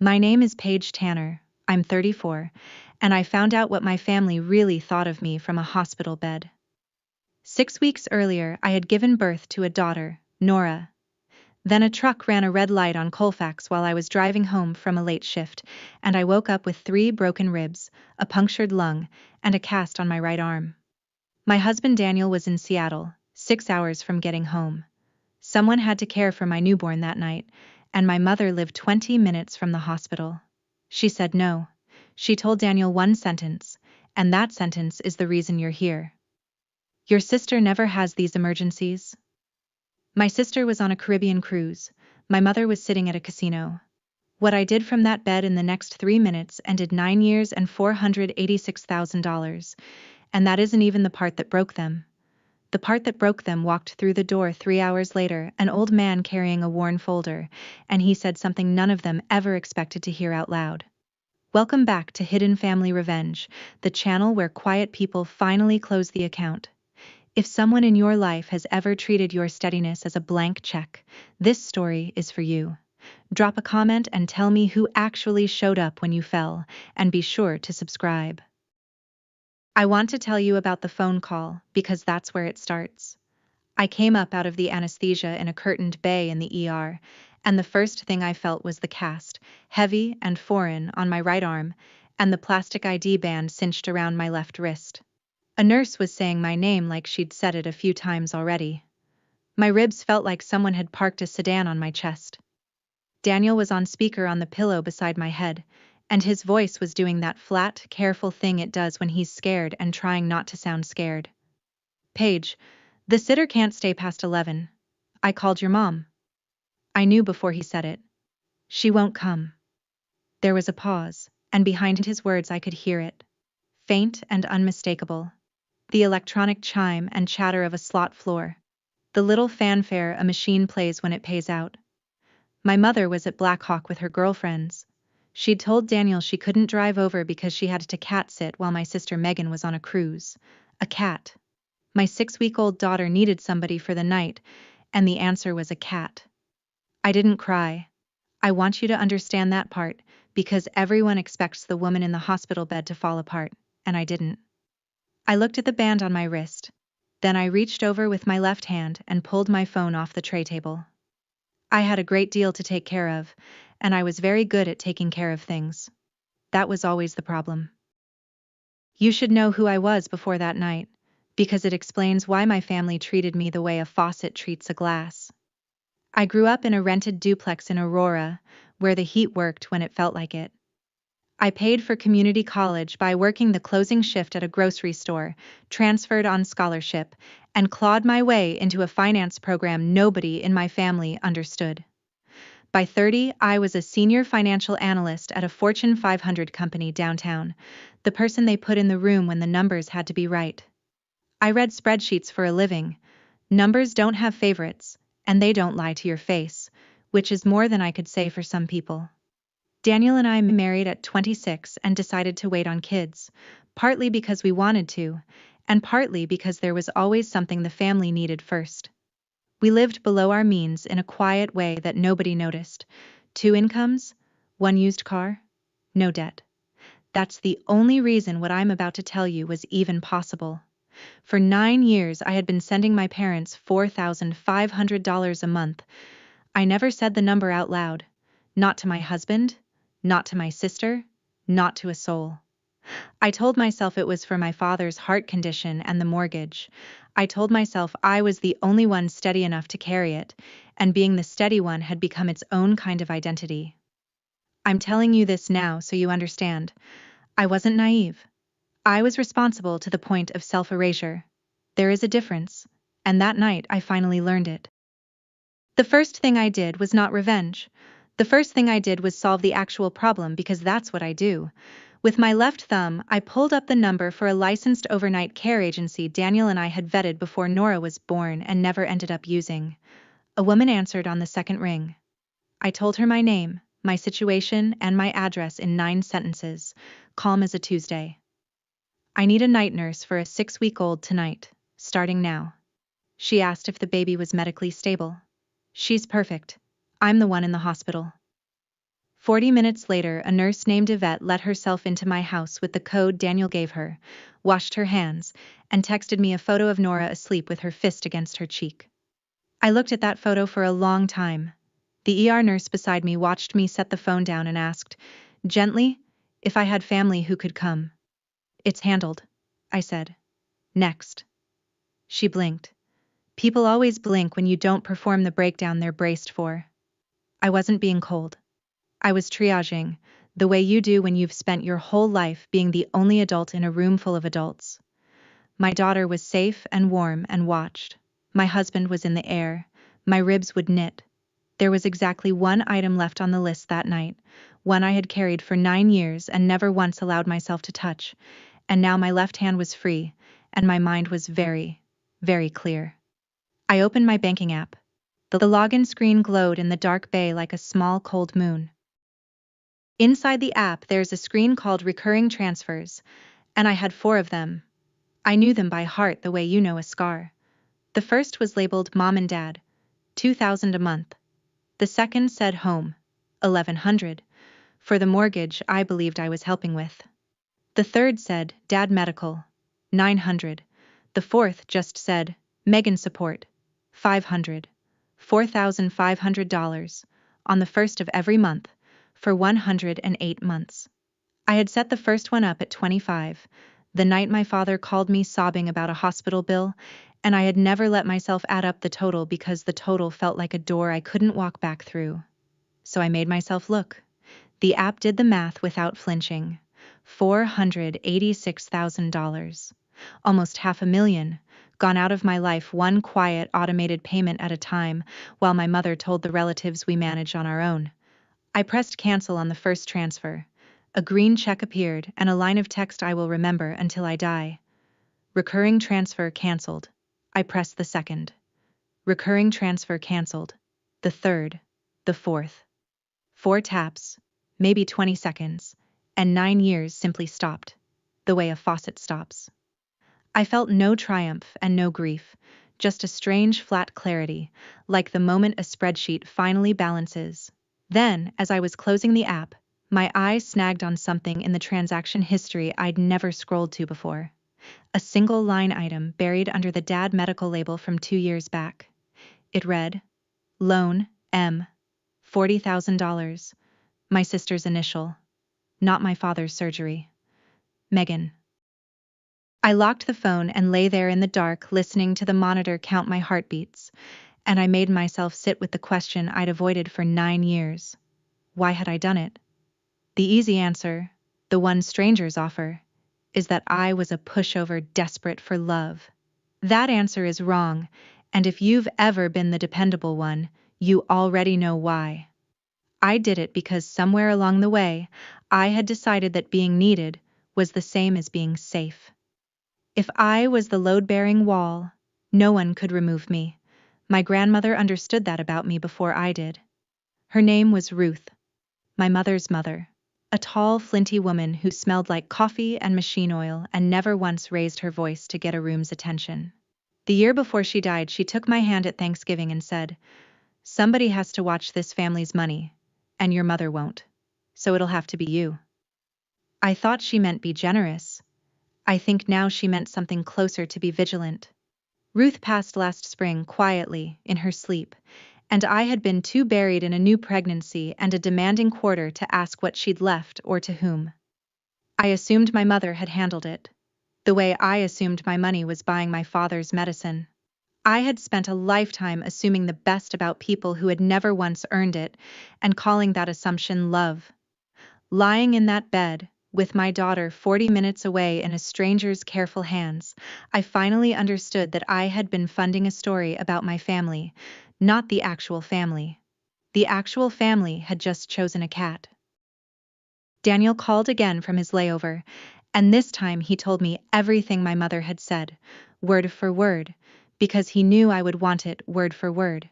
My name is Paige Tanner. I'm 34, and I found out what my family really thought of me from a hospital bed. 6 weeks earlier, I had given birth to a daughter, Nora. Then a truck ran a red light on Colfax while I was driving home from a late shift, and I woke up with 3 broken ribs, a punctured lung, and a cast on my right arm. My husband Daniel was in Seattle, 6 hours from getting home. Someone had to care for my newborn that night, and my mother lived 20 minutes from the hospital. She said no. She told Daniel one sentence, and that sentence is the reason you're here. Your sister never has these emergencies. My sister was on a Caribbean cruise. My mother was sitting at a casino. What I did from that bed in the next 3 minutes ended 9 years and $486,000, and that isn't even the part that broke them. The part that broke them walked through the door 3 hours later, an old man carrying a worn folder, and he said something none of them ever expected to hear out loud. Welcome back to Hidden Family Revenge, the channel where quiet people finally close the account. If someone in your life has ever treated your steadiness as a blank check, this story is for you. Drop a comment and tell me who actually showed up when you fell, and be sure to subscribe. I want to tell you about the phone call, because that's where it starts. I came up out of the anesthesia in a curtained bay in the ER, and the first thing I felt was the cast, heavy and foreign, on my right arm, and the plastic ID band cinched around my left wrist. A nurse was saying my name like she'd said it a few times already. My ribs felt like someone had parked a sedan on my chest. Daniel was on speaker on the pillow beside my head, and his voice was doing that flat, careful thing it does when he's scared and trying not to sound scared. Paige, the sitter can't stay past 11. I called your mom. I knew before he said it. She won't come. There was a pause, and behind his words I could hear it. Faint and unmistakable. The electronic chime and chatter of a slot floor. The little fanfare a machine plays when it pays out. My mother was at Black Hawk with her girlfriends. She'd told Daniel she couldn't drive over because she had to cat sit while my sister Megan was on a cruise. A cat. My 6-week-old daughter needed somebody for the night, and the answer was a cat. I didn't cry. I want you to understand that part, because everyone expects the woman in the hospital bed to fall apart, and I didn't. I looked at the band on my wrist. Then I reached over with my left hand and pulled my phone off the tray table. I had a great deal to take care of, and I was very good at taking care of things. That was always the problem. You should know who I was before that night, because it explains why my family treated me the way a faucet treats a glass. I grew up in a rented duplex in Aurora, where the heat worked when it felt like it. I paid for community college by working the closing shift at a grocery store, transferred on scholarship, and clawed my way into a finance program nobody in my family understood. By 30, I was a senior financial analyst at a Fortune 500 company downtown, the person they put in the room when the numbers had to be right. I read spreadsheets for a living. Numbers don't have favorites, and they don't lie to your face, which is more than I could say for some people. Daniel and I married at 26 and decided to wait on kids, partly because we wanted to, and partly because there was always something the family needed first. We lived below our means in a quiet way that nobody noticed. 2 incomes, 1 used car, no debt. That's the only reason what I'm about to tell you was even possible. For 9 years I had been sending my parents $4,500 a month. I never said the number out loud. Not to my husband, not to my sister, not to a soul. I told myself it was for my father's heart condition and the mortgage. I told myself I was the only one steady enough to carry it, and being the steady one had become its own kind of identity. I'm telling you this now so you understand. I wasn't naive. I was responsible to the point of self-erasure. There is a difference, and that night I finally learned it. The first thing I did was not revenge. The first thing I did was solve the actual problem, because that's what I do. With my left thumb, I pulled up the number for a licensed overnight care agency Daniel and I had vetted before Nora was born and never ended up using. A woman answered on the second ring. I told her my name, my situation, and my address in 9 sentences, calm as a Tuesday. I need a night nurse for a 6-week-old tonight, starting now. She asked if the baby was medically stable. She's perfect. I'm the one in the hospital. 40 minutes later, a nurse named Yvette let herself into my house with the code Daniel gave her, washed her hands, and texted me a photo of Nora asleep with her fist against her cheek. I looked at that photo for a long time. The ER nurse beside me watched me set the phone down and asked, gently, if I had family who could come. It's handled, I said. Next. She blinked. People always blink when you don't perform the breakdown they're braced for. I wasn't being cold. I was triaging, the way you do when you've spent your whole life being the only adult in a room full of adults. My daughter was safe and warm and watched. My husband was in the air. My ribs would knit. There was exactly one item left on the list that night, one I had carried for 9 years and never once allowed myself to touch, and now my left hand was free, and my mind was very, very clear. I opened my banking app. The login screen glowed in the dark bay like a small cold moon. Inside the app there's a screen called Recurring Transfers, and I had 4 of them. I knew them by heart the way you know a scar. The first was labeled Mom and Dad, $2,000 a month. The second said Home, $1,100, for the mortgage I believed I was helping with. The third said Dad Medical, $900. The fourth just said Megan Support, $500, $4,500, on the first of every month, for 108 months. I had set the first one up at 25, the night my father called me sobbing about a hospital bill, and I had never let myself add up the total because the total felt like a door I couldn't walk back through. So I made myself look. The app did the math without flinching. $486,000. Almost $500,000, gone out of my life one quiet automated payment at a time, while my mother told the relatives we manage on our own. I pressed cancel on the first transfer. A green check appeared and a line of text I will remember until I die. Recurring transfer canceled. I pressed the second. Recurring transfer canceled. The third. The fourth. 4 taps, maybe 20 seconds, and 9 years simply stopped, the way a faucet stops. I felt no triumph and no grief, just a strange flat clarity, like the moment a spreadsheet finally balances. Then, as I was closing the app, my eye snagged on something in the transaction history I'd never scrolled to before. A single line item buried under the Dad Medical label from 2 years back. It read, Loan, M, $40,000. My sister's initial. Not my father's surgery. Megan. I locked the phone and lay there in the dark listening to the monitor count my heartbeats, and I made myself sit with the question I'd avoided for 9 years. Why had I done it? The easy answer, the one strangers offer, is that I was a pushover desperate for love. That answer is wrong, and if you've ever been the dependable one, you already know why. I did it because somewhere along the way, I had decided that being needed was the same as being safe. If I was the load-bearing wall, no one could remove me. My grandmother understood that about me before I did. Her name was Ruth, my mother's mother, a tall, flinty woman who smelled like coffee and machine oil and never once raised her voice to get a room's attention. The year before she died, she took my hand at Thanksgiving and said, "Somebody has to watch this family's money, and your mother won't. So it'll have to be you." I thought she meant be generous. I think now she meant something closer to be vigilant. Ruth passed last spring quietly, in her sleep, and I had been too buried in a new pregnancy and a demanding quarter to ask what she'd left or to whom. I assumed my mother had handled it, the way I assumed my money was buying my father's medicine. I had spent a lifetime assuming the best about people who had never once earned it, and calling that assumption love. Lying in that bed, with my daughter 40 minutes away in a stranger's careful hands, I finally understood that I had been funding a story about my family, not the actual family. The actual family had just chosen a cat. Daniel called again from his layover, and this time he told me everything my mother had said, word for word, because he knew I would want it word for word.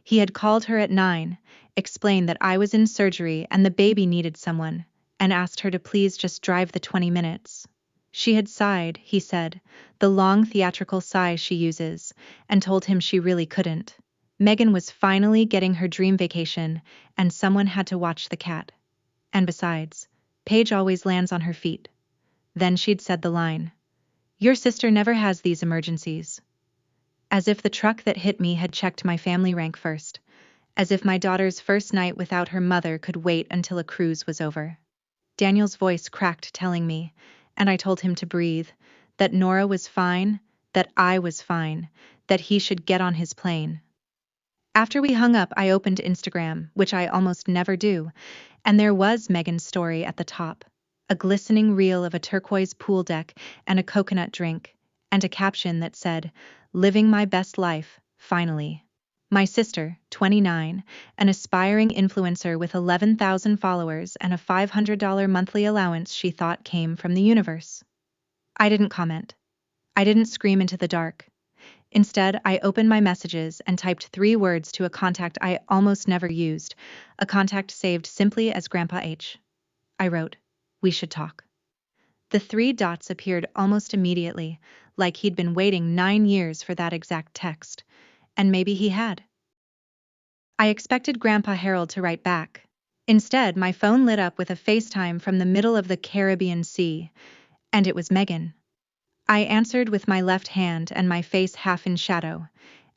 He had called her at 9, explained that I was in surgery and the baby needed someone, and asked her to please just drive the 20 minutes. She had sighed, he said, the long theatrical sigh she uses, and told him she really couldn't. Megan was finally getting her dream vacation, and someone had to watch the cat. And besides, Paige always lands on her feet. Then she'd said the line, "Your sister never has these emergencies." As if the truck that hit me had checked my family rank first. As if my daughter's first night without her mother could wait until a cruise was over. Daniel's voice cracked telling me, and I told him to breathe, that Nora was fine, that I was fine, that he should get on his plane. After we hung up, I opened Instagram, which I almost never do, and there was Megan's story at the top. A glistening reel of a turquoise pool deck and a coconut drink, and a caption that said, "Living my best life, finally." My sister, 29, an aspiring influencer with 11,000 followers and a $500 monthly allowance she thought came from the universe. I didn't comment. I didn't scream into the dark. Instead, I opened my messages and typed 3 words to a contact I almost never used, a contact saved simply as Grandpa H. I wrote, "We should talk." The 3 dots appeared almost immediately, like he'd been waiting 9 years for that exact text. And maybe he had. I expected Grandpa Harold to write back. Instead, my phone lit up with a FaceTime from the middle of the Caribbean Sea, and it was Megan. I answered with my left hand and my face half in shadow,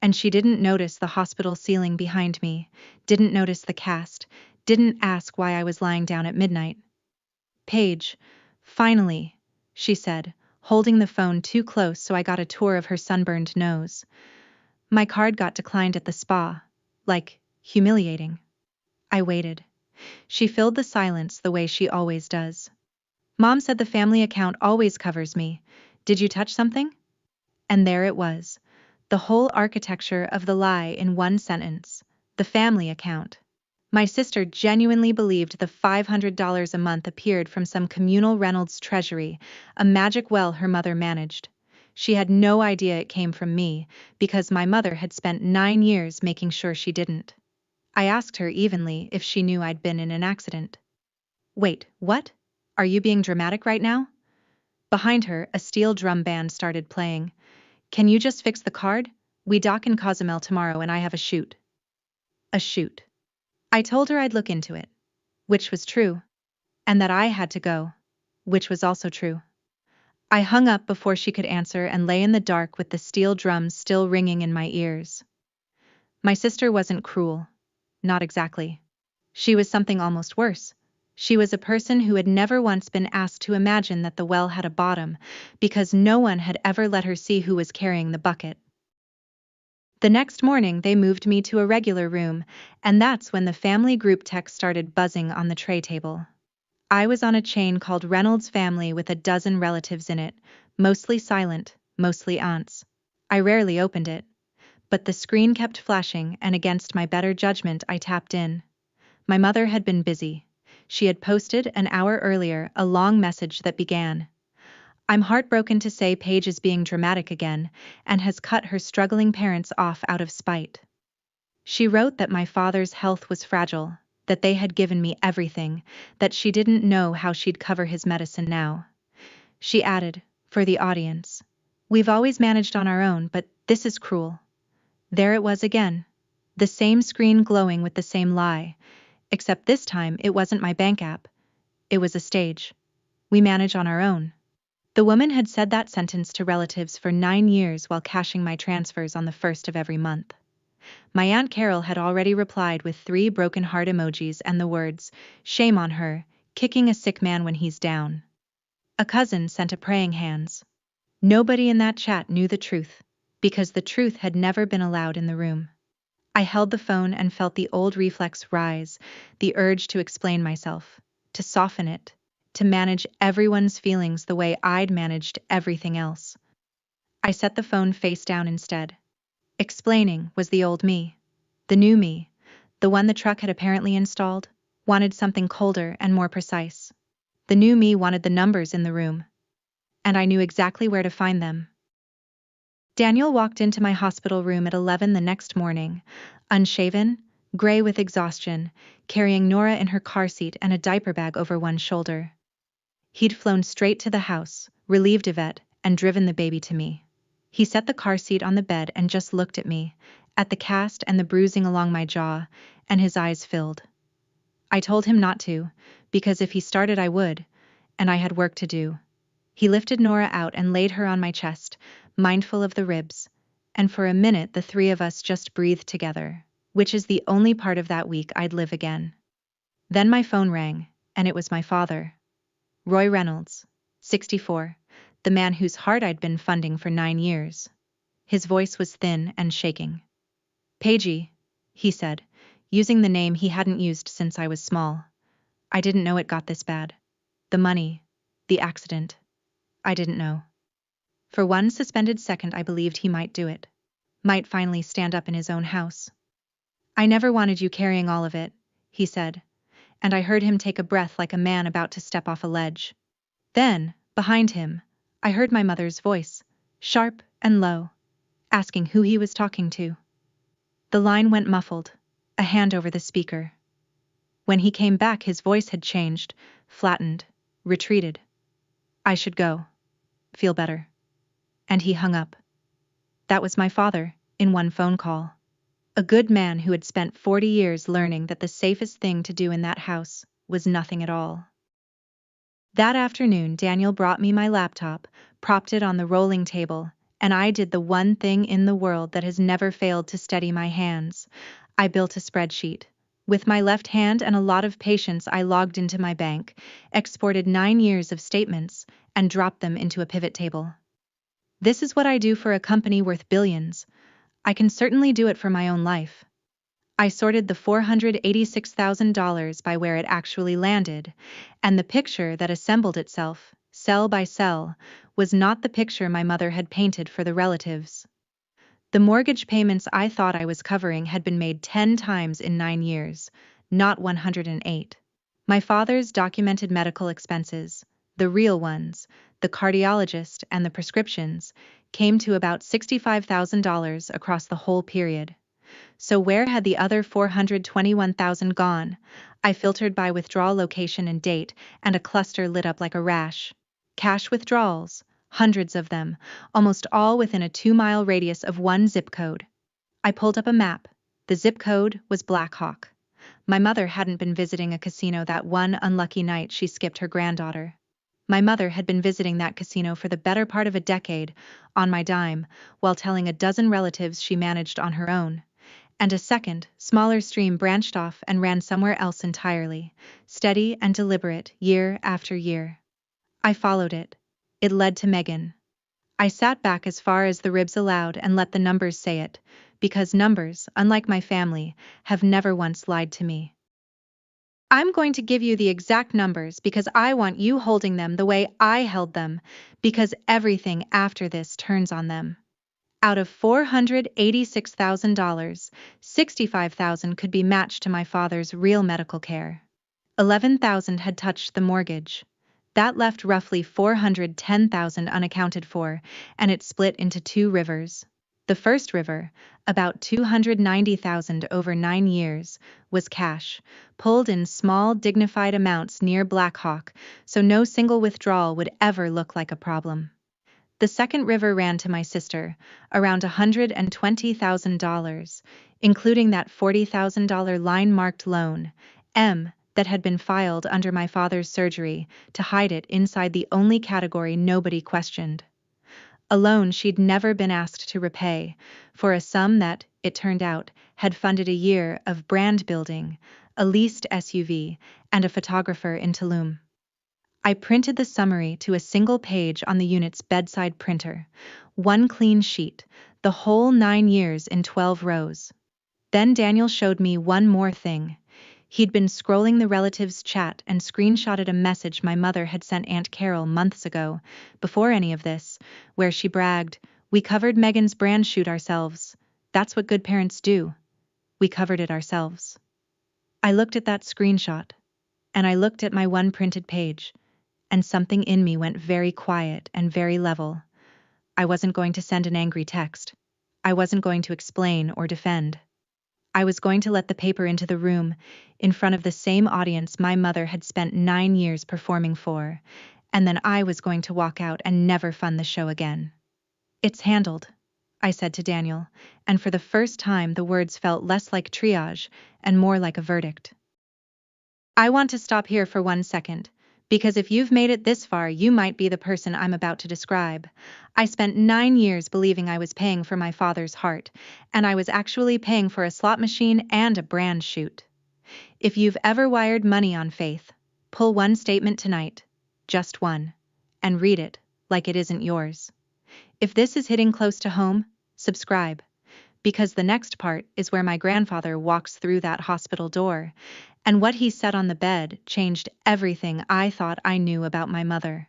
and she didn't notice the hospital ceiling behind me, didn't notice the cast, didn't ask why I was lying down at midnight. "Paige, finally," she said, holding the phone too close so I got a tour of her sunburned nose. "My card got declined at the spa. Like, humiliating." I waited. She filled the silence the way she always does. "Mom said the family account always covers me. Did you touch something?" And there it was. The whole architecture of the lie in one sentence. The family account. My sister genuinely believed the $500 a month appeared from some communal Reynolds treasury, a magic well her mother managed. She had no idea it came from me, because my mother had spent 9 years making sure she didn't. I asked her evenly if she knew I'd been in an accident. "Wait, what? Are you being dramatic right now?" Behind her, a steel drum band started playing. "Can you just fix the card? We dock in Cozumel tomorrow and I have a shoot." A shoot. I told her I'd look into it, which was true, and that I had to go, which was also true. I hung up before she could answer and lay in the dark with the steel drums still ringing in my ears. My sister wasn't cruel. Not exactly. She was something almost worse. She was a person who had never once been asked to imagine that the well had a bottom, because no one had ever let her see who was carrying the bucket. The next morning they moved me to a regular room, and that's when the family group text started buzzing on the tray table. I was on a chain called Reynolds Family with a dozen relatives in it, mostly silent, mostly aunts. I rarely opened it, but the screen kept flashing and against my better judgment I tapped in. My mother had been busy. She had posted an hour earlier a long message that began, "I'm heartbroken to say Paige is being dramatic again and has cut her struggling parents off out of spite." She wrote that my father's health was fragile, that they had given me everything, that she didn't know how she'd cover his medicine now. She added, for the audience, "We've always managed on our own, but this is cruel." There it was again. The same screen glowing with the same lie, except this time it wasn't my bank app. It was a stage. "We manage on our own." The woman had said that sentence to relatives for 9 years while cashing my transfers on the 1st of every month. My Aunt Carol had already replied with 3 broken heart emojis and the words, "Shame on her, kicking a sick man when he's down." A cousin sent a praying hands. Nobody in that chat knew the truth, because the truth had never been allowed in the room. I held the phone and felt the old reflex rise, the urge to explain myself, to soften it, to manage everyone's feelings the way I'd managed everything else. I set the phone face down instead. Explaining was the old me. The new me, the one the truck had apparently installed, wanted something colder and more precise. The new me wanted the numbers in the room. And I knew exactly where to find them. Daniel walked into my hospital room at 11 the next morning, unshaven, gray with exhaustion, carrying Nora in her car seat and a diaper bag over one shoulder. He'd flown straight to the house, relieved Yvette, and driven the baby to me. He set the car seat on the bed and just looked at me, at the cast and the bruising along my jaw, and his eyes filled. I told him not to, because if he started I would, and I had work to do. He lifted Nora out and laid her on my chest, mindful of the ribs, and for a minute the three of us just breathed together, which is the only part of that week I'd live again. Then my phone rang, and it was my father. Roy Reynolds, 64, the man whose heart I'd been funding for 9 years. His voice was thin and shaking. "Paigey," he said, using the name he hadn't used since I was small. "I didn't know it got this bad. The money, the accident. I didn't know." For one suspended second I believed he might do it. Might finally stand up in his own house. "I never wanted you carrying all of it," he said, and I heard him take a breath like a man about to step off a ledge. Then, behind him, I heard my mother's voice, sharp and low, asking who he was talking to. The line went muffled, a hand over the speaker. When he came back his voice had changed, flattened, retreated. "I should go. Feel better." And he hung up. That was my father, in one phone call. A good man who had spent 40 years learning that the safest thing to do in that house was nothing at all. That afternoon Daniel brought me my laptop, propped it on the rolling table, and I did the one thing in the world that has never failed to steady my hands. I built a spreadsheet. With my left hand and a lot of patience I logged into my bank, exported 9 years of statements, and dropped them into a pivot table. This is what I do for a company worth billions. I can certainly do it for my own life. I sorted the $486,000 by where it actually landed, and the picture that assembled itself, cell by cell, was not the picture my mother had painted for the relatives. The mortgage payments I thought I was covering had been made 10 times in 9 years, not 108. My father's documented medical expenses, the real ones, the cardiologist and the prescriptions, came to about $65,000 across the whole period. So where had the other $421,000 gone? I filtered by withdrawal location and date, and a cluster lit up like a rash. Cash withdrawals, hundreds of them, almost all within a 2-mile radius of one zip code. I pulled up a map. The zip code was Black Hawk. My mother hadn't been visiting a casino that one unlucky night she skipped her granddaughter. My mother had been visiting that casino for the better part of a decade, on my dime, while telling a dozen relatives she managed on her own. And a second, smaller stream branched off and ran somewhere else entirely, steady and deliberate, year after year. I followed it. It led to Megan. I sat back as far as the ribs allowed and let the numbers say it, because numbers, unlike my family, have never once lied to me. I'm going to give you the exact numbers because I want you holding them the way I held them, because everything after this turns on them. Out of $486,000, $65,000 could be matched to my father's real medical care. $11,000 had touched the mortgage. That left roughly $410,000 unaccounted for, and it split into 2 rivers. The first river, about $290,000 over 9 years, was cash, pulled in small, dignified amounts near Black Hawk, so no single withdrawal would ever look like a problem. The second river ran to my sister, around $120,000, including that $40,000 line-marked loan, M, that had been filed under my father's surgery to hide it inside the only category nobody questioned. A loan she'd never been asked to repay, for a sum that, it turned out, had funded a year of brand building, a leased SUV, and a photographer in Tulum. I printed the summary to a single page on the unit's bedside printer, one clean sheet, the whole 9 years in 12 rows. Then Daniel showed me one more thing. He'd been scrolling the relatives' chat and screenshotted a message my mother had sent Aunt Carol months ago, before any of this, where she bragged, "We covered Megan's brand shoot ourselves. That's what good parents do. We covered it ourselves." I looked at that screenshot, and I looked at my one printed page, and something in me went very quiet and very level. I wasn't going to send an angry text. I wasn't going to explain or defend. I was going to let the paper into the room, in front of the same audience my mother had spent 9 years performing for, and then I was going to walk out and never fund the show again. "It's handled," I said to Daniel, and for the first time the words felt less like triage and more like a verdict. I want to stop here for 1 second, because if you've made it this far, you might be the person I'm about to describe. I spent 9 years believing I was paying for my father's heart, and I was actually paying for a slot machine and a brand shoot. If you've ever wired money on faith, pull one statement tonight, just one, and read it like it isn't yours. If this is hitting close to home, subscribe, because the next part is where my grandfather walks through that hospital door, and what he said on the bed changed everything I thought I knew about my mother.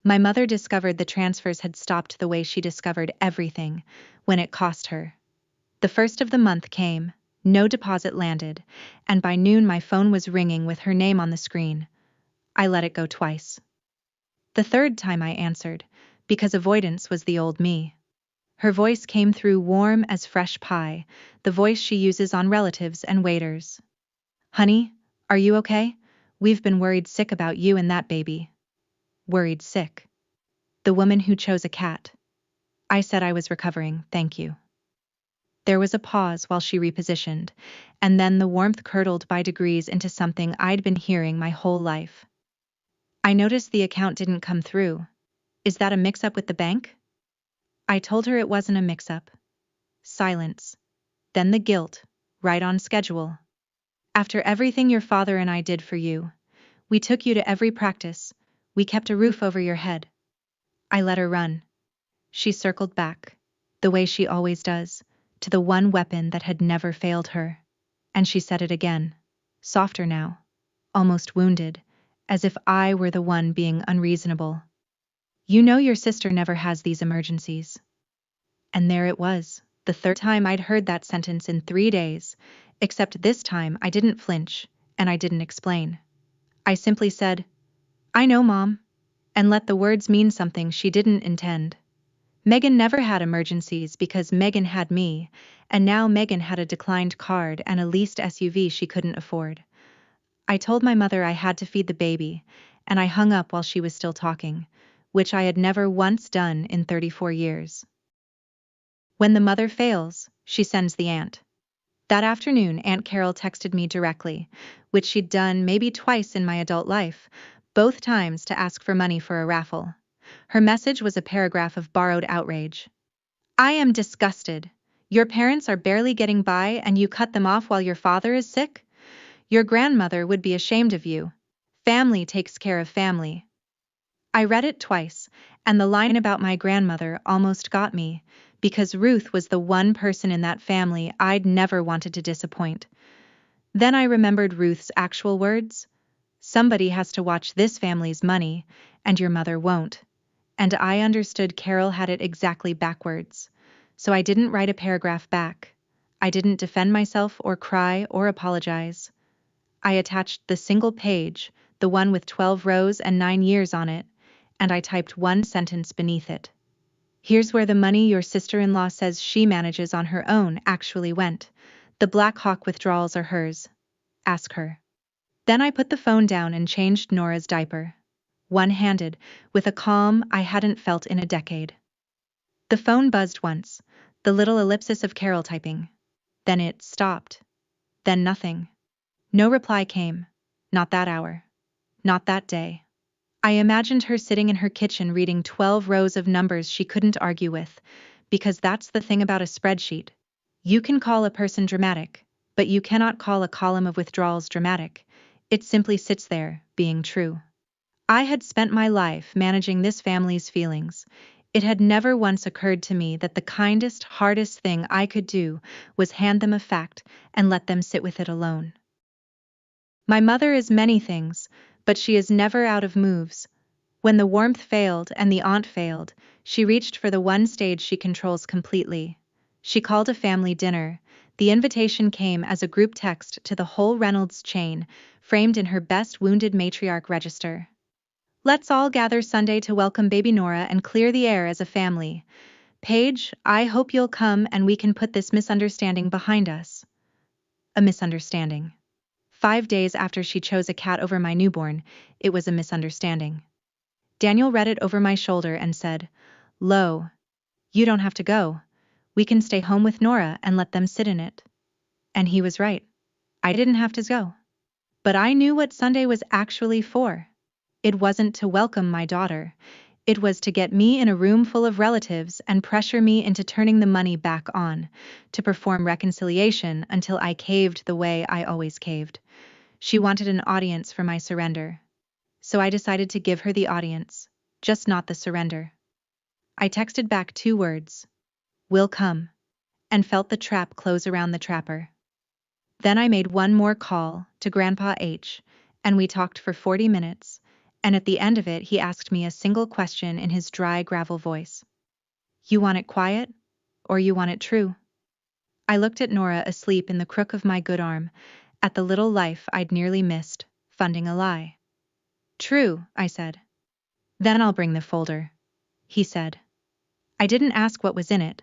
My mother discovered the transfers had stopped the way she discovered everything, when it cost her. The first of the month came, no deposit landed, and by noon my phone was ringing with her name on the screen. I let it go twice. The third time I answered, because avoidance was the old me. Her voice came through warm as fresh pie, the voice she uses on relatives and waiters. Honey, are you okay? We've been worried sick about you and that baby. Worried sick. The woman who chose a cat. I said I was recovering, thank you. There was a pause while she repositioned, and then the warmth curdled by degrees into something I'd been hearing my whole life. I noticed the account didn't come through. Is that a mix-up with the bank? I told her it wasn't a mix-up. Silence. Then the guilt, right on schedule. After everything your father and I did for you, we took you to every practice, we kept a roof over your head. I let her run. She circled back, the way she always does, to the one weapon that had never failed her. And she said it again, softer now, almost wounded, as if I were the one being unreasonable. You know your sister never has these emergencies. And there it was, the third time I'd heard that sentence in 3 days, except this time I didn't flinch, and I didn't explain. I simply said, I know, Mom, and let the words mean something she didn't intend. Megan never had emergencies because Megan had me, and now Megan had a declined card and a leased SUV she couldn't afford. I told my mother I had to feed the baby, and I hung up while she was still talking, which I had never once done in 34 years. When the mother fails, she sends the aunt. That afternoon, Aunt Carol texted me directly, which she'd done maybe twice in my adult life, both times to ask for money for a raffle. Her message was a paragraph of borrowed outrage. I am disgusted. Your parents are barely getting by and you cut them off while your father is sick? Your grandmother would be ashamed of you. Family takes care of family. I read it twice, and the line about my grandmother almost got me, because Ruth was the one person in that family I'd never wanted to disappoint. Then I remembered Ruth's actual words. Somebody has to watch this family's money, and your mother won't. And I understood Carol had it exactly backwards. So I didn't write a paragraph back. I didn't defend myself or cry or apologize. I attached the single page, the one with 12 rows and 9 years on it, and I typed one sentence beneath it. Here's where the money your sister-in-law says she manages on her own actually went. The Black Hawk withdrawals are hers. Ask her. Then I put the phone down and changed Nora's diaper. One-handed, with a calm I hadn't felt in a decade. The phone buzzed once, the little ellipsis of Carol typing. Then it stopped. Then nothing. No reply came. Not that hour. Not that day. I imagined her sitting in her kitchen reading 12 rows of numbers she couldn't argue with, because that's the thing about a spreadsheet. You can call a person dramatic, but you cannot call a column of withdrawals dramatic. It simply sits there, being true. I had spent my life managing this family's feelings. It had never once occurred to me that the kindest, hardest thing I could do was hand them a fact and let them sit with it alone. My mother is many things, but she is never out of moves. When the warmth failed and the aunt failed, she reached for the one stage she controls completely. She called a family dinner. The invitation came as a group text to the whole Reynolds chain, framed in her best wounded matriarch register. Let's all gather Sunday to welcome baby Nora and clear the air as a family. Paige, I hope you'll come and we can put this misunderstanding behind us. A misunderstanding. 5 days after she chose a cat over my newborn, it was a misunderstanding. Daniel read it over my shoulder and said, Lo, you don't have to go. We can stay home with Nora and let them sit in it. And he was right. I didn't have to go. But I knew what Sunday was actually for. It wasn't to welcome my daughter. It was to get me in a room full of relatives and pressure me into turning the money back on, to perform reconciliation until I caved the way I always caved. She wanted an audience for my surrender. So I decided to give her the audience, just not the surrender. I texted back 2 words. Will come. And felt the trap close around the trapper. Then I made one more call to Grandpa H, and we talked for 40 minutes, and at the end of it he asked me a single question in his dry gravel voice. You want it quiet, or you want it true? I looked at Nora asleep in the crook of my good arm, at the little life I'd nearly missed, funding a lie. True, I said. Then I'll bring the folder, he said. I didn't ask what was in it.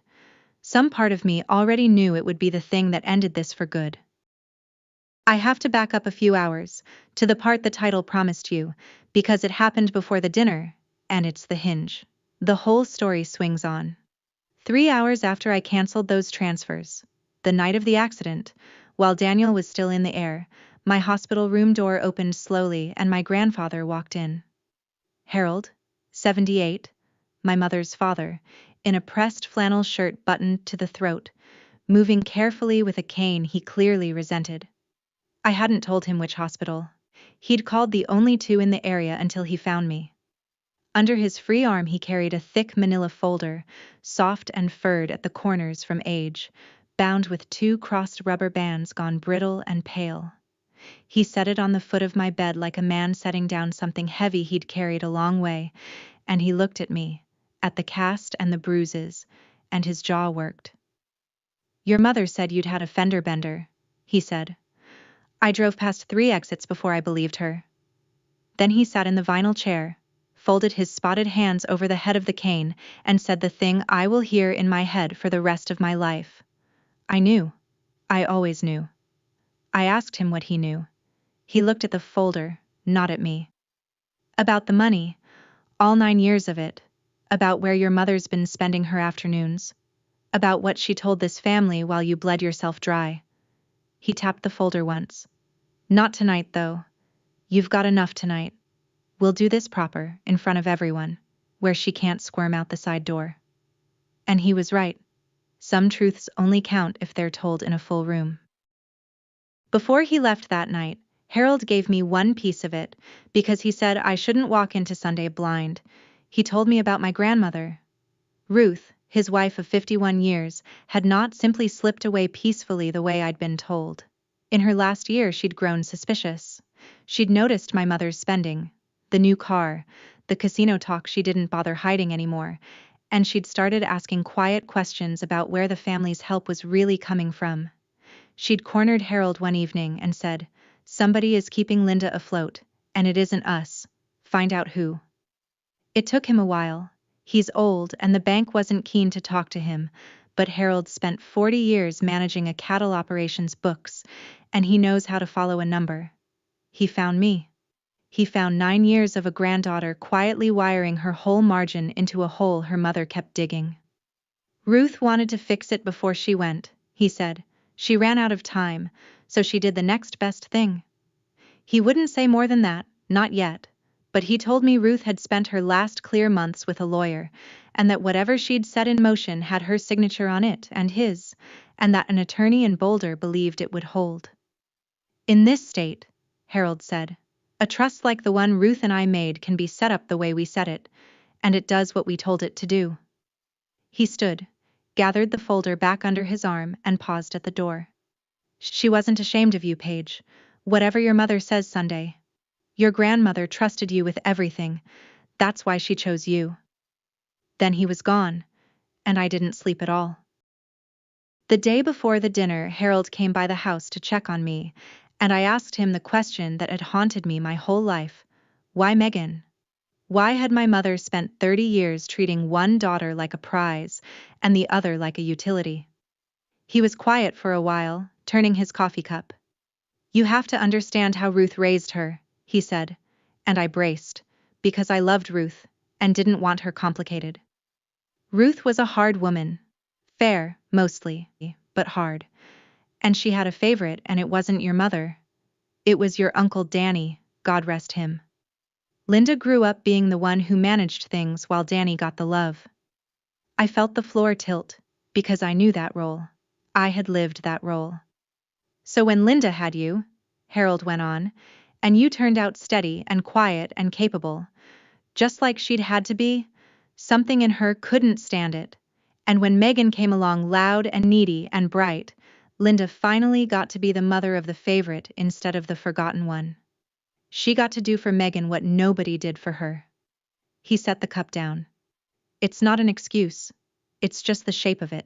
Some part of me already knew it would be the thing that ended this for good. I have to back up a few hours, to the part the title promised you, because it happened before the dinner, and it's the hinge. The whole story swings on. 3 hours after I canceled those transfers, the night of the accident, while Daniel was still in the air, my hospital room door opened slowly and my grandfather walked in. Harold, 78, my mother's father, in a pressed flannel shirt buttoned to the throat, moving carefully with a cane he clearly resented. I hadn't told him which hospital. He'd called the only 2 in the area until he found me. Under his free arm he carried a thick manila folder, soft and furred at the corners from age, bound with 2 crossed rubber bands gone brittle and pale. He set it on the foot of my bed like a man setting down something heavy he'd carried a long way, and he looked at me, at the cast and the bruises, and his jaw worked. Your mother said you'd had a fender bender, he said. I drove past 3 exits before I believed her. Then he sat in the vinyl chair, folded his spotted hands over the head of the cane, and said the thing I will hear in my head for the rest of my life. I knew. I always knew. I asked him what he knew. He looked at the folder, not at me. About the money, all 9 years of it, about where your mother's been spending her afternoons, about what she told this family while you bled yourself dry. He tapped the folder once. Not tonight, though. You've got enough tonight. We'll do this proper, in front of everyone, where she can't squirm out the side door. And he was right. Some truths only count if they're told in a full room. Before he left that night, Harold gave me one piece of it, because he said I shouldn't walk into Sunday blind. He told me about my grandmother. Ruth, his wife of 51 years, had not simply slipped away peacefully the way I'd been told. In her last year she'd grown suspicious. She'd noticed my mother's spending, the new car, the casino talk she didn't bother hiding anymore, and she'd started asking quiet questions about where the family's help was really coming from. She'd cornered Harold one evening and said, "Somebody is keeping Linda afloat, and it isn't us. Find out who." It took him a while. He's old and the bank wasn't keen to talk to him, but Harold spent 40 years managing a cattle operations books, and he knows how to follow a number. He found me. He found 9 years of a granddaughter quietly wiring her whole margin into a hole her mother kept digging. Ruth wanted to fix it before she went, he said. She ran out of time, so she did the next best thing. He wouldn't say more than that, not yet, but he told me Ruth had spent her last clear months with a lawyer, and that whatever she'd set in motion had her signature on it and his, and that an attorney in Boulder believed it would hold. In this state, Harold said, a trust like the one Ruth and I made can be set up the way we set it, and it does what we told it to do. He stood, gathered the folder back under his arm, and paused at the door. She wasn't ashamed of you, Paige. Whatever your mother says Sunday. Your grandmother trusted you with everything. That's why she chose you. Then he was gone, and I didn't sleep at all. The day before the dinner, Harold came by the house to check on me, and I asked him the question that had haunted me my whole life. Why Megan? Why had my mother spent 30 years treating one daughter like a prize and the other like a utility? He was quiet for a while, turning his coffee cup. You have to understand how Ruth raised her, he said, and I braced, because I loved Ruth and didn't want her complicated. Ruth was a hard woman. Fair, mostly, but hard. And she had a favorite, and it wasn't your mother. It was your Uncle Danny, God rest him. Linda grew up being the one who managed things while Danny got the love. I felt the floor tilt, because I knew that role. I had lived that role. So when Linda had you, Harold went on, and you turned out steady and quiet and capable, just like she'd had to be, something in her couldn't stand it. And when Megan came along loud and needy and bright, Linda finally got to be the mother of the favorite instead of the forgotten one. She got to do for Megan what nobody did for her. He set the cup down. It's not an excuse. It's just the shape of it.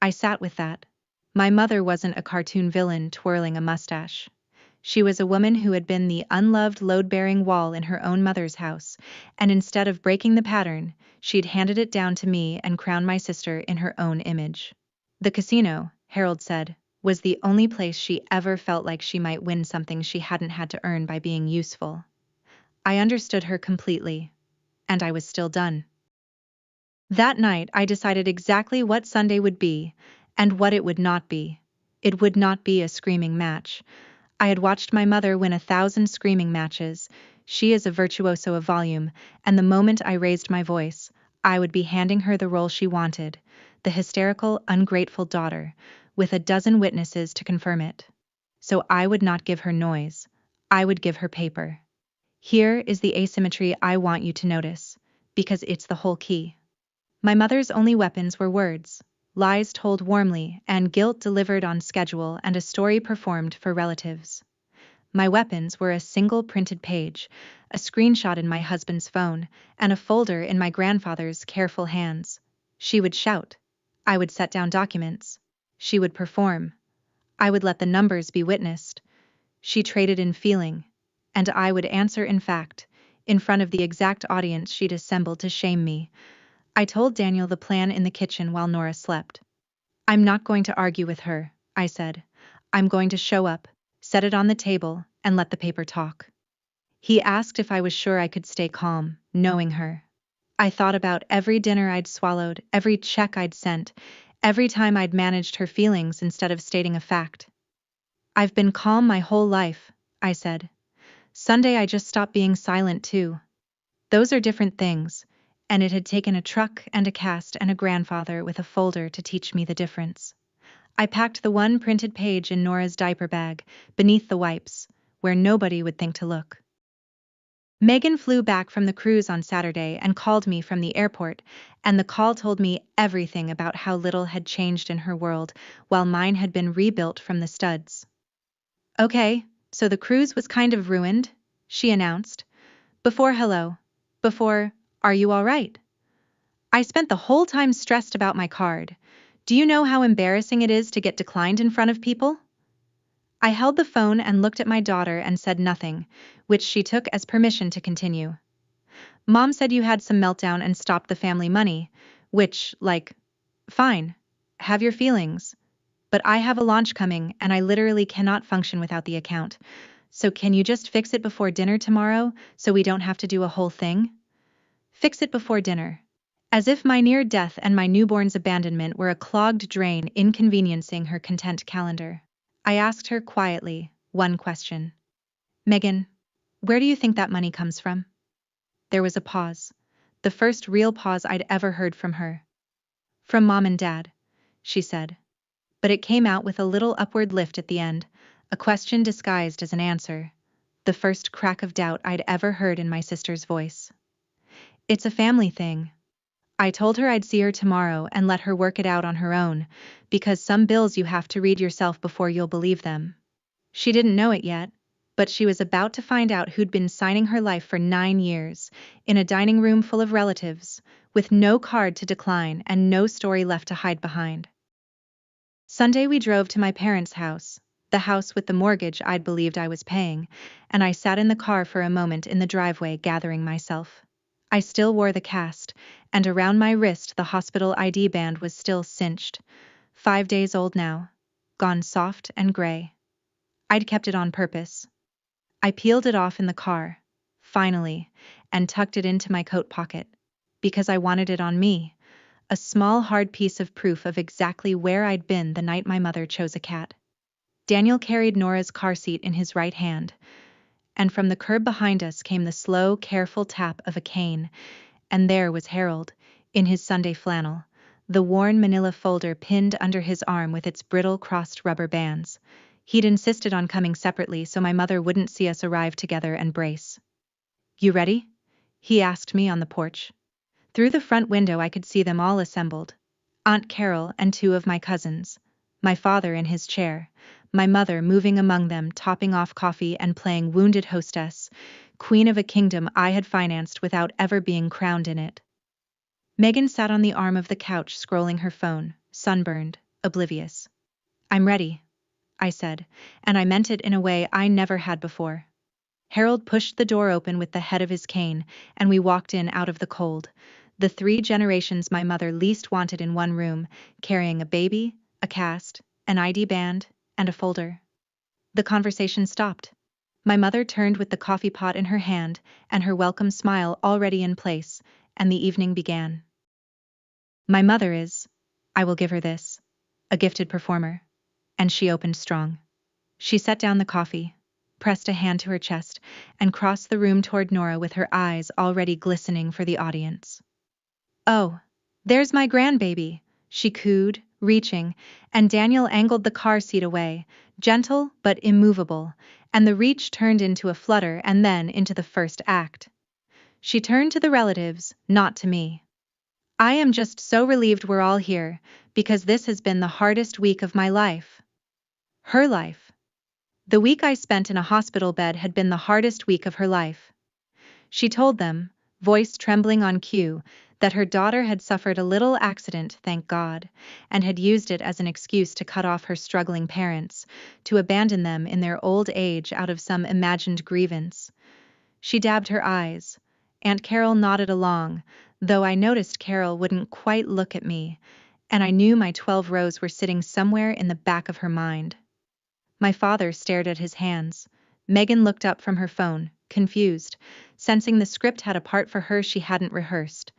I sat with that. My mother wasn't a cartoon villain twirling a mustache. She was a woman who had been the unloved load-bearing wall in her own mother's house, and instead of breaking the pattern, she'd handed it down to me and crowned my sister in her own image. The casino, Harold said, was the only place she ever felt like she might win something she hadn't had to earn by being useful. I understood her completely, and I was still done. That night I decided exactly what Sunday would be, and what it would not be. It would not be a screaming match. I had watched my mother win 1,000 screaming matches. She is a virtuoso of volume, and the moment I raised my voice, I would be handing her the role she wanted, the hysterical, ungrateful daughter, with a dozen witnesses to confirm it. So I would not give her noise. I would give her paper. Here is the asymmetry I want you to notice, because it's the whole key. My mother's only weapons were words, lies told warmly, and guilt delivered on schedule, and a story performed for relatives. My weapons were a single printed page, a screenshot in my husband's phone, and a folder in my grandfather's careful hands. She would shout. I would set down documents. She would perform. I would let the numbers be witnessed. She traded in feeling, and I would answer in fact, in front of the exact audience she'd assembled to shame me. I told Daniel the plan in the kitchen while Nora slept. I'm not going to argue with her, I said. I'm going to show up, set it on the table, and let the paper talk. He asked if I was sure I could stay calm, knowing her. I thought about every dinner I'd swallowed, every check I'd sent, every time I'd managed her feelings instead of stating a fact. I've been calm my whole life, I said. Sunday I just stopped being silent too. Those are different things, and it had taken a truck and a cast and a grandfather with a folder to teach me the difference. I packed the one printed page in Nora's diaper bag, beneath the wipes, where nobody would think to look. Megan flew back from the cruise on Saturday and called me from the airport, and the call told me everything about how little had changed in her world, while mine had been rebuilt from the studs. Okay, so the cruise was kind of ruined, she announced. Before are you all right? I spent the whole time stressed about my card. Do you know how embarrassing it is to get declined in front of people? I held the phone and looked at my daughter and said nothing, which she took as permission to continue. Mom said you had some meltdown and stopped the family money, which, fine, have your feelings. But I have a launch coming and I literally cannot function without the account. So can you just fix it before dinner tomorrow so we don't have to do a whole thing? Fix it before dinner. As if my near death and my newborn's abandonment were a clogged drain inconveniencing her content calendar. I asked her quietly, one question. Megan, where do you think that money comes from? There was a pause. The first real pause I'd ever heard from her. From Mom and Dad, she said. But it came out with a little upward lift at the end, a question disguised as an answer. The first crack of doubt I'd ever heard in my sister's voice. It's a family thing. I told her I'd see her tomorrow and let her work it out on her own, because some bills you have to read yourself before you'll believe them. She didn't know it yet, but she was about to find out who'd been signing her life for 9 years, in a dining room full of relatives, with no card to decline and no story left to hide behind. Sunday we drove to my parents' house, the house with the mortgage I'd believed I was paying, and I sat in the car for a moment in the driveway gathering myself. I still wore the cast, and around my wrist the hospital ID band was still cinched. 5 days old now, gone soft and gray. I'd kept it on purpose. I peeled it off in the car, finally, and tucked it into my coat pocket, because I wanted it on me, a small hard piece of proof of exactly where I'd been the night my mother chose a cat. Daniel carried Nora's car seat in his right hand, and from the curb behind us came the slow, careful tap of a cane, and there was Harold, in his Sunday flannel, the worn manila folder pinned under his arm with its brittle crossed rubber bands. He'd insisted on coming separately so my mother wouldn't see us arrive together and brace. "You ready?" he asked me on the porch. Through the front window I could see them all assembled. Aunt Carol and two of my cousins, my father in his chair, my mother moving among them, topping off coffee and playing wounded hostess, queen of a kingdom I had financed without ever being crowned in it. Megan sat on the arm of the couch scrolling her phone, sunburned, oblivious. "I'm ready," I said, and I meant it in a way I never had before. Harold pushed the door open with the head of his cane, and we walked in out of the cold, the three generations my mother least wanted in one room, carrying a baby, a cast, an ID band, and a folder. The conversation stopped. My mother turned with the coffee pot in her hand, and her welcome smile already in place, and the evening began. My mother is, I will give her this, a gifted performer. And she opened strong. She set down the coffee, pressed a hand to her chest, and crossed the room toward Nora with her eyes already glistening for the audience. "Oh, there's my grandbaby," she cooed, reaching, and Daniel angled the car seat away, gentle but immovable, and the reach turned into a flutter and then into the first act. She turned to the relatives, not to me. "I am just so relieved we're all here, because this has been the hardest week of my life." Her life. The week I spent in a hospital bed had been the hardest week of her life. She told them, voice trembling on cue, that her daughter had suffered a little accident, thank God, and had used it as an excuse to cut off her struggling parents, to abandon them in their old age out of some imagined grievance. She dabbed her eyes. Aunt Carol nodded along, though I noticed Carol wouldn't quite look at me, and I knew my 12 rows were sitting somewhere in the back of her mind. My father stared at his hands. Megan looked up from her phone, confused, sensing the script had a part for her she hadn't rehearsed.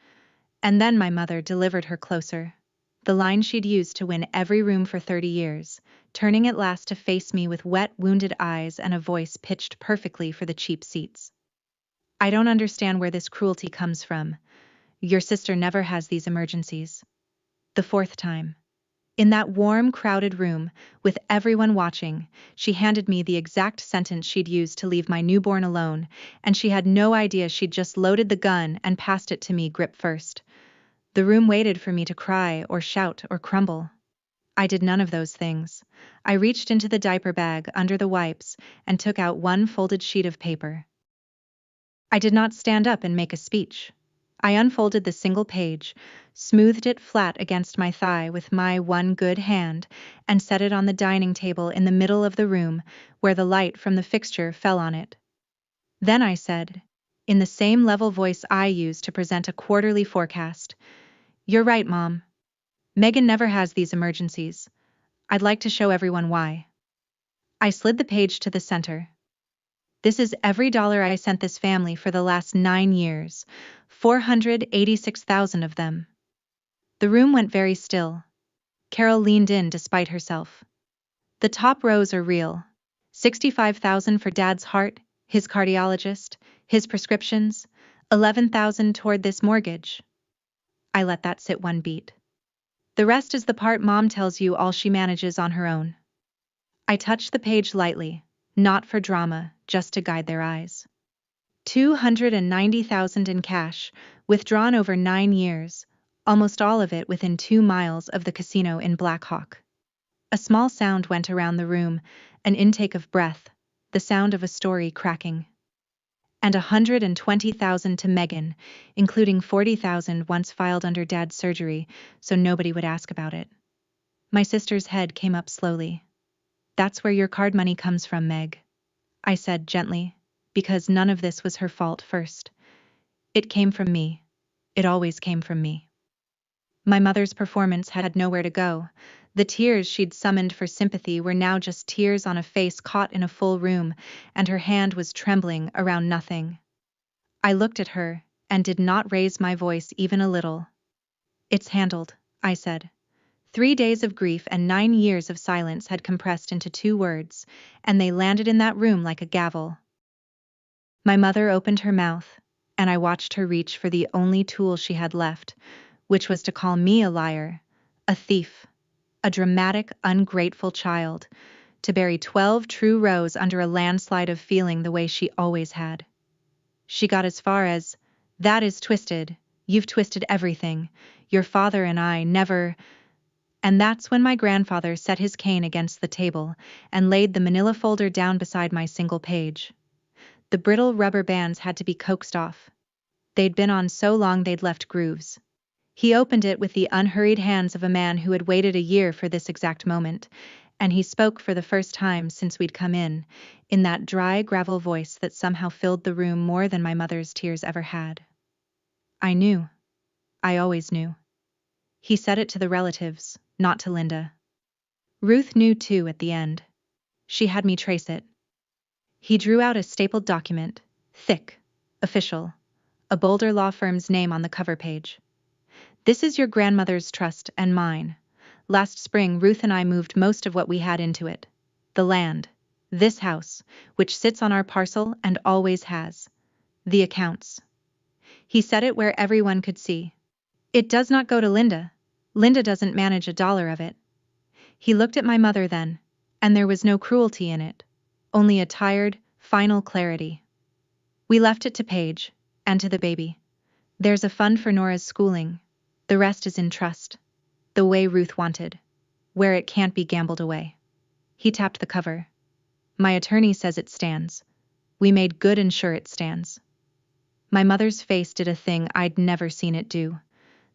And then my mother delivered her closer. The line she'd used to win every room for 30 years, turning at last to face me with wet, wounded eyes and a voice pitched perfectly for the cheap seats. "I don't understand where this cruelty comes from. Your sister never has these emergencies." The fourth time. In that warm, crowded room, with everyone watching, she handed me the exact sentence she'd used to leave my newborn alone, and she had no idea she'd just loaded the gun and passed it to me grip first. The room waited for me to cry or shout or crumble. I did none of those things. I reached into the diaper bag under the wipes and took out one folded sheet of paper. I did not stand up and make a speech. I unfolded the single page, smoothed it flat against my thigh with my one good hand, and set it on the dining table in the middle of the room, where the light from the fixture fell on it. Then I said, in the same level voice I use to present a quarterly forecast, "You're right, Mom. Megan never has these emergencies. I'd like to show everyone why." I slid the page to the center. "This is every dollar I sent this family for the last 9 years, 486,000 of them." The room went very still. Carol leaned in despite herself. "The top rows are real. 65,000 for Dad's heart, his cardiologist, his prescriptions, 11,000 toward this mortgage." I let that sit one beat. "The rest is the part Mom tells you all she manages on her own." I touched the page lightly, not for drama, just to guide their eyes. 290,000 in cash, withdrawn over 9 years, almost all of it within 2 miles of the casino in Black Hawk. A small sound went around the room, an intake of breath, the sound of a story cracking. "And 120,000 to Megan, including 40,000 once filed under Dad's surgery, so nobody would ask about it." My sister's head came up slowly. "That's where your card money comes from, Meg," I said gently, because none of this was her fault first. It came from me. It always came from me. My mother's performance had nowhere to go. The tears she'd summoned for sympathy were now just tears on a face caught in a full room, and her hand was trembling around nothing. I looked at her, and did not raise my voice even a little. "It's handled," I said. 3 days of grief and 9 years of silence had compressed into 2 words, and they landed in that room like a gavel. My mother opened her mouth, and I watched her reach for the only tool she had left, which was to call me a liar, a thief, a dramatic, ungrateful child, to bury 12 true rows under a landslide of feeling the way she always had. She got as far as, "That is twisted, you've twisted everything, your father and I never—" And that's when my grandfather set his cane against the table and laid the manila folder down beside my single page. The brittle rubber bands had to be coaxed off. They'd been on so long they'd left grooves. He opened it with the unhurried hands of a man who had waited a year for this exact moment, and he spoke for the first time since we'd come in that dry gravel voice that somehow filled the room more than my mother's tears ever had. I knew. I always knew. He said it to the relatives, not to Linda. Ruth knew too at the end. She had me trace it. He drew out a stapled document, thick, official, a Boulder law firm's name on the cover page. "This is your grandmother's trust and mine. Last spring, Ruth and I moved most of what we had into it. The land, this house, which sits on our parcel and always has. The accounts." He said it where everyone could see. "It does not go to Linda. Linda doesn't manage a dollar of it." He looked at my mother then, and there was no cruelty in it, only a tired, final clarity. "We left it to Paige, and to the baby. There's a fund for Nora's schooling. The rest is in trust. The way Ruth wanted. Where it can't be gambled away." He tapped the cover. "My attorney says it stands. We made good and sure it stands." My mother's face did a thing I'd never seen it do.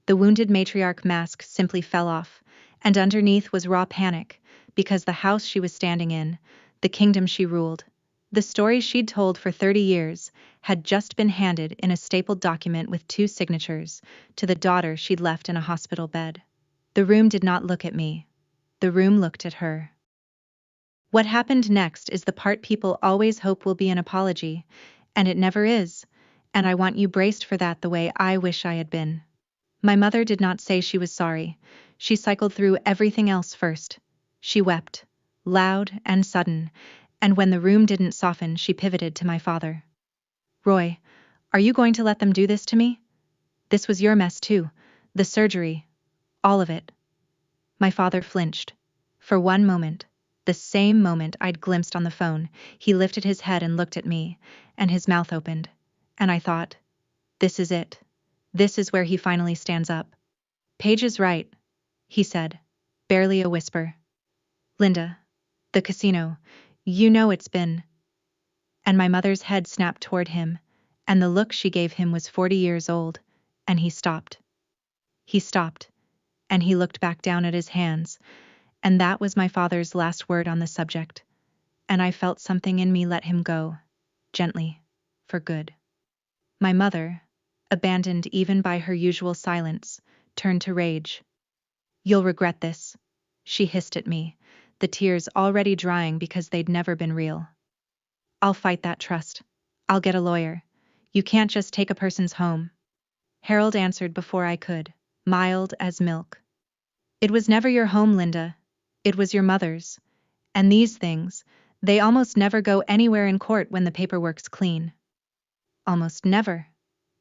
The wounded matriarch mask simply fell off, and underneath was raw panic, because the house she was standing in, the kingdom she ruled, the story she'd told for 30 years, had just been handed in a stapled document with 2 signatures to the daughter she'd left in a hospital bed. The room did not look at me. The room looked at her. What happened next is the part people always hope will be an apology, and it never is, and I want you braced for that the way I wish I had been. My mother did not say she was sorry. She cycled through everything else first. She wept, loud and sudden, and when the room didn't soften, she pivoted to my father. "Roy, are you going to let them do this to me? This was your mess too. The surgery. All of it." My father flinched. For one moment, the same moment I'd glimpsed on the phone, he lifted his head and looked at me, and his mouth opened. And I thought, this is it. This is where he finally stands up. "Paige is right," he said, barely a whisper. "Linda, the casino, you know it's been—" And my mother's head snapped toward him, and the look she gave him was 40 years old, and he stopped. He stopped, and he looked back down at his hands, and that was my father's last word on the subject, and I felt something in me let him go, gently, for good. My mother, abandoned even by her usual silence, turned to rage. "You'll regret this," she hissed at me, the tears already drying because they'd never been real. "I'll fight that trust. I'll get a lawyer. You can't just take a person's home." Harold answered before I could, mild as milk. "It was never your home, Linda. It was your mother's. And these things, they almost never go anywhere in court when the paperwork's clean." Almost never.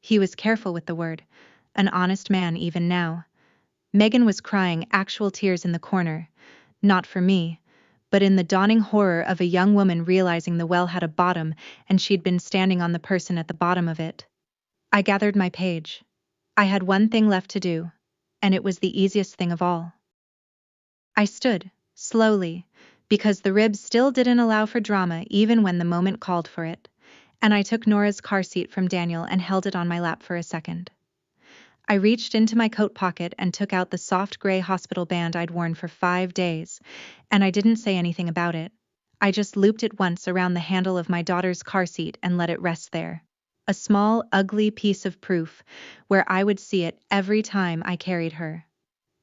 He was careful with the word, an honest man even now. Megan was crying actual tears in the corner, not for me, but in the dawning horror of a young woman realizing the well had a bottom and she'd been standing on the person at the bottom of it. I gathered my page. I had one thing left to do, and it was the easiest thing of all. I stood, slowly, because the ribs still didn't allow for drama even when the moment called for it, and I took Nora's car seat from Daniel and held it on my lap for a second. I reached into my coat pocket and took out the soft gray hospital band I'd worn for 5 days, and I didn't say anything about it. I just looped it once around the handle of my daughter's car seat and let it rest there. A small, ugly piece of proof where I would see it every time I carried her.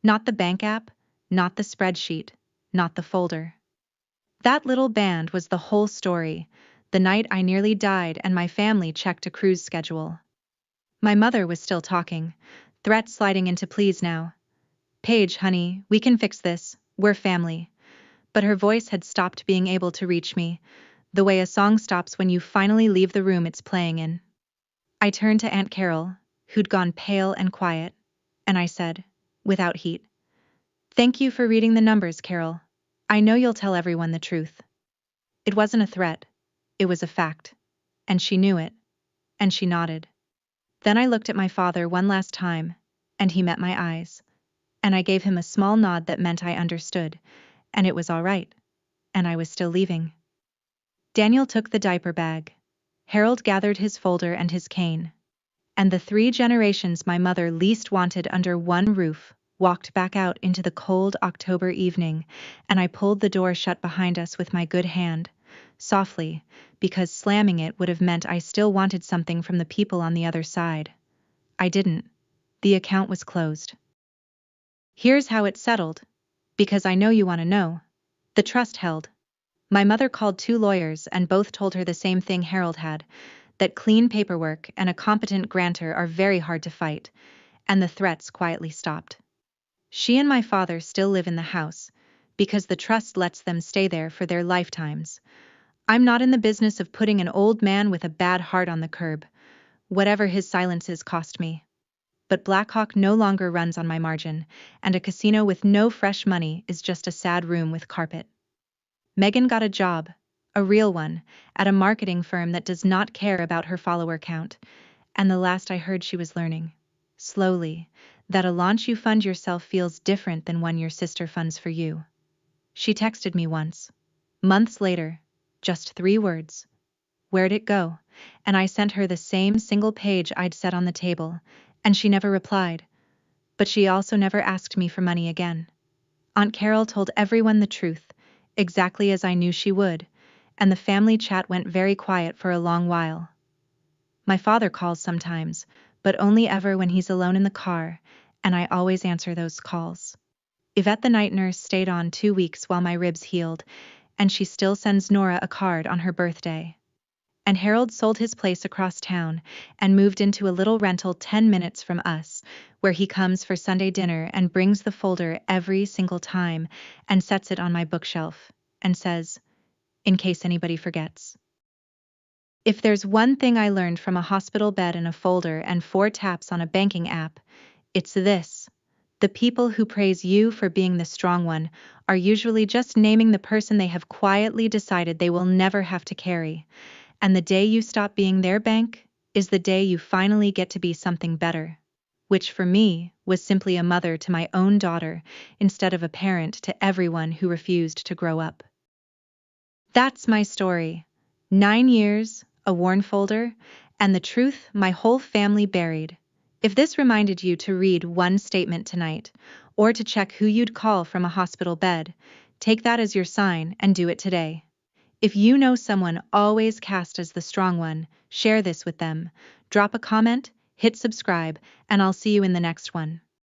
Not the bank app, not the spreadsheet, not the folder. That little band was the whole story, the night I nearly died and my family checked a cruise schedule. My mother was still talking, threats sliding into pleas now. Paige, honey, we can fix this. We're family. But her voice had stopped being able to reach me, the way a song stops when you finally leave the room it's playing in. I turned to Aunt Carol, who'd gone pale and quiet, and I said, without heat, "Thank you for reading the numbers, Carol. I know you'll tell everyone the truth." It wasn't a threat. It was a fact. And she knew it. And she nodded. Then I looked at my father one last time, and he met my eyes. And I gave him a small nod that meant I understood, and it was all right. And I was still leaving. Daniel took the diaper bag. Harold gathered his folder and his cane. And the 3 generations my mother least wanted under one roof walked back out into the cold October evening, and I pulled the door shut behind us with my good hand, softly, because slamming it would have meant I still wanted something from the people on the other side. I didn't. The account was closed. Here's how it settled, because I know you want to know. The trust held. My mother called 2 lawyers and both told her the same thing Harold had, that clean paperwork and a competent grantor are very hard to fight, and the threats quietly stopped. She and my father still live in the house, because the trust lets them stay there for their lifetimes. I'm not in the business of putting an old man with a bad heart on the curb, whatever his silences cost me. But Blackhawk no longer runs on my margin, and a casino with no fresh money is just a sad room with carpet. Megan got a job, a real one, at a marketing firm that does not care about her follower count, and the last I heard she was learning, slowly, that a launch you fund yourself feels different than one your sister funds for you. She texted me once. Months later, just 3 words. Where'd it go? And I sent her the same single page I'd set on the table, and she never replied. But she also never asked me for money again. Aunt Carol told everyone the truth, exactly as I knew she would, and the family chat went very quiet for a long while. My father calls sometimes, but only ever when he's alone in the car, and I always answer those calls. Yvette the night nurse stayed on 2 weeks while my ribs healed, and she still sends Nora a card on her birthday. And Harold sold his place across town and moved into a little rental 10 minutes from us, where he comes for Sunday dinner and brings the folder every single time and sets it on my bookshelf and says, in case anybody forgets. If there's one thing I learned from a hospital bed and a folder and 4 taps on a banking app, it's this. The people who praise you for being the strong one are usually just naming the person they have quietly decided they will never have to carry. And the day you stop being their bank is the day you finally get to be something better. Which for me was simply a mother to my own daughter instead of a parent to everyone who refused to grow up. That's my story. 9 years, a worn folder, and the truth my whole family buried. If this reminded you to read one statement tonight, or to check who you'd call from a hospital bed, take that as your sign and do it today. If you know someone always cast as the strong one, share this with them. Drop a comment, hit subscribe, and I'll see you in the next one.